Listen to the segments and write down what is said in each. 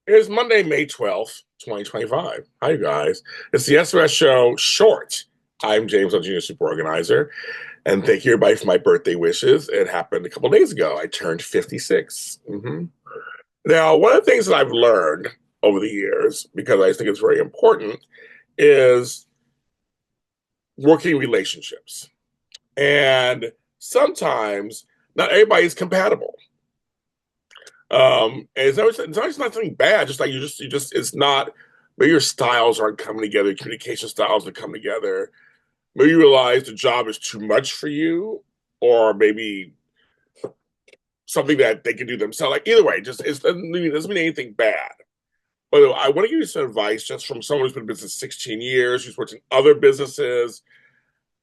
It is Monday, May 12th, 2025. Hi, you guys. It's the SOS show short. I'm James, a junior super organizer, and thank you everybody for my birthday wishes. It happened a couple days ago. I turned 56. Now, one of the things that I've learned over the years, because I think it's very important, is working relationships. And sometimes not everybody's compatible. And it's not something bad. Just like it's not. Maybe your styles aren't coming together. Communication styles are coming together. Maybe you realize the job is too much for you, or maybe something that they can do themselves. Like either way, it doesn't mean anything bad. But I want to give you some advice just from someone who's been in business 16 years, who's worked in other businesses.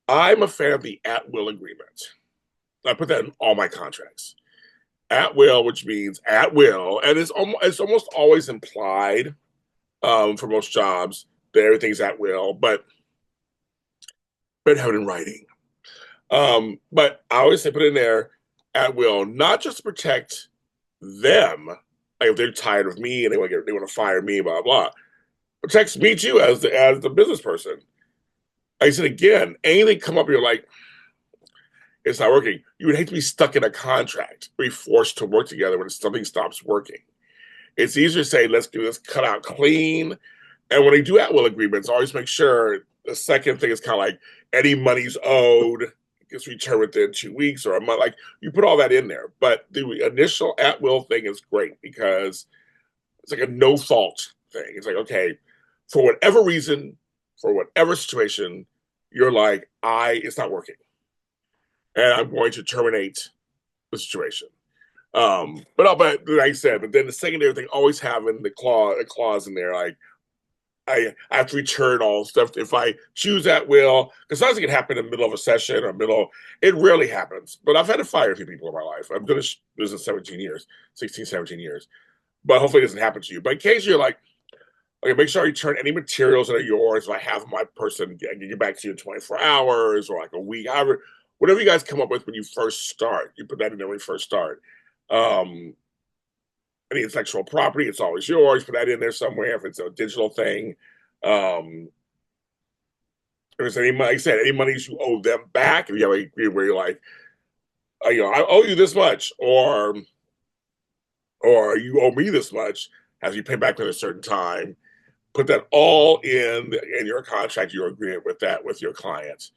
I'm a fan of the at-will agreement. I put that in all my contracts. At will, which means at will, and it's almost always implied for most jobs that everything's at will, but have it in writing. But I always say put in there at will, not just to protect them, like if they're tired of me and they want to fire me, blah blah. Protects me too as the business person. I said again, anything come up, you're like, it's not working. You would hate to be stuck in a contract, be forced to work together when something stops working. It's easier to say, let's do this cut out clean. And when they do at will agreements, always make sure the second thing is kind of like any money's owed gets returned within 2 weeks or a month. Like you put all that in there. But the initial at will thing is great because it's like a no fault thing. It's like, okay, for whatever reason, for whatever situation, you're like, it's not working. And I'm going to terminate the situation. But like I said, but then the secondary thing, always having a clause in there, like I have to return all stuff if I choose at will, because sometimes it can happen in the middle of a session or middle. It rarely happens, but I've had to fire a few people in my life. I've been in business 17 years, 16, 17 years, but hopefully it doesn't happen to you. But in case you're like, okay, make sure I return any materials that are yours. If I have my person, I can get back to you in 24 hours or like a week, however, whatever you guys come up with when you first start, you put that in there when you first start. Any intellectual property, it's always yours. Put that in there somewhere if it's a digital thing. If there's any money, like I said, any monies you owe them back, if you have a agreement where you're like, I owe you this much, or you owe me this much, as you pay back at a certain time. Put that all in your contract, your agreement with your clients.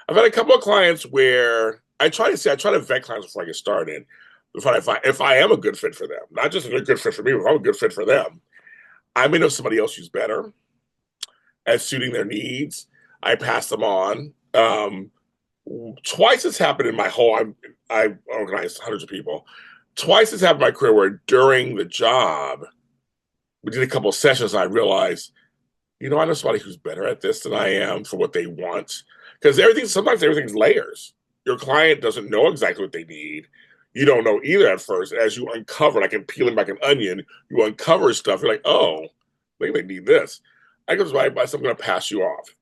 I've had a couple of clients where I try to vet clients before I get started. If I am a good fit for them, not just a good fit for me, but if I'm a good fit for them, I may know somebody else who's better at suiting their needs. I pass them on. Twice it's happened in my whole. I organized hundreds of people. Twice it's happened in my career where during the job, we did a couple of sessions, and I realized, I know somebody who's better at this than I am for what they want. Because sometimes everything's layers. Your client doesn't know exactly what they need. You don't know either at first. As you uncover, like in peeling back an onion, you uncover stuff. You're like, oh, maybe they need this. I goes right by, so I'm going to pass you off.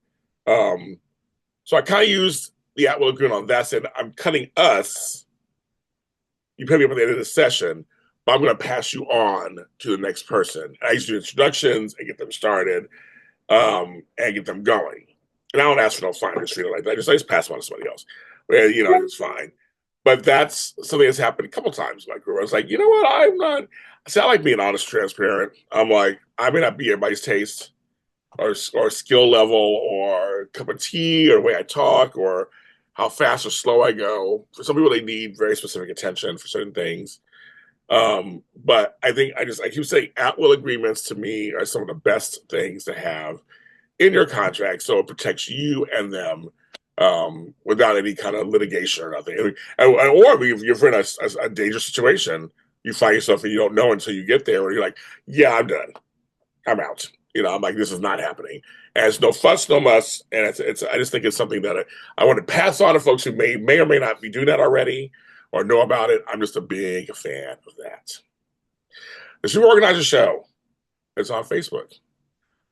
So I kind of used the at will agreement on that. Said, I'm cutting us. You pay me up at the end of the session, but I'm going to pass you on to the next person. I used to do introductions and get them started and get them going. And I don't ask for no finder's fee like that. I just pass them on to somebody else. Well, it's fine. But that's something that's happened a couple times in my career. I was like, you know what? I'm not. See, I like being honest, transparent. I'm like, I may not be everybody's taste or skill level or cup of tea or the way I talk or how fast or slow I go. For some people, they need very specific attention for certain things. But I think I keep saying at will agreements to me are some of the best things to have in your contract, so it protects you and them without any kind of litigation or nothing. Or if you're in a dangerous situation, you find yourself and you don't know until you get there, or you're like, yeah, I'm done. I'm out. I'm like, this is not happening. And it's no fuss, no muss. And I just think it's something that I want to pass on to folks who may or may not be doing that already or know about it. I'm just a big fan of that. The Super Organizer Show is on Facebook.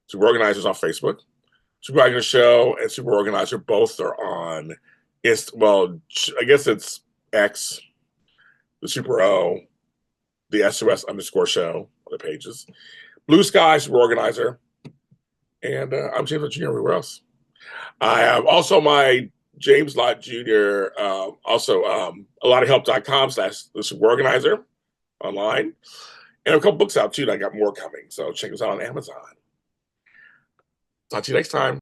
Super Organizers on Facebook. Super Organizer Show and Super Organizer both are on. I guess it's X, the Super O, the SOS _ show other pages. Blue Sky, Super Organizer. And I'm James Jr. everywhere else. I have also my James Lott Jr. Also a lot of help.com/the Super Organizer online. And a couple books out too, and I got more coming. So check us out on Amazon. Talk to you next time.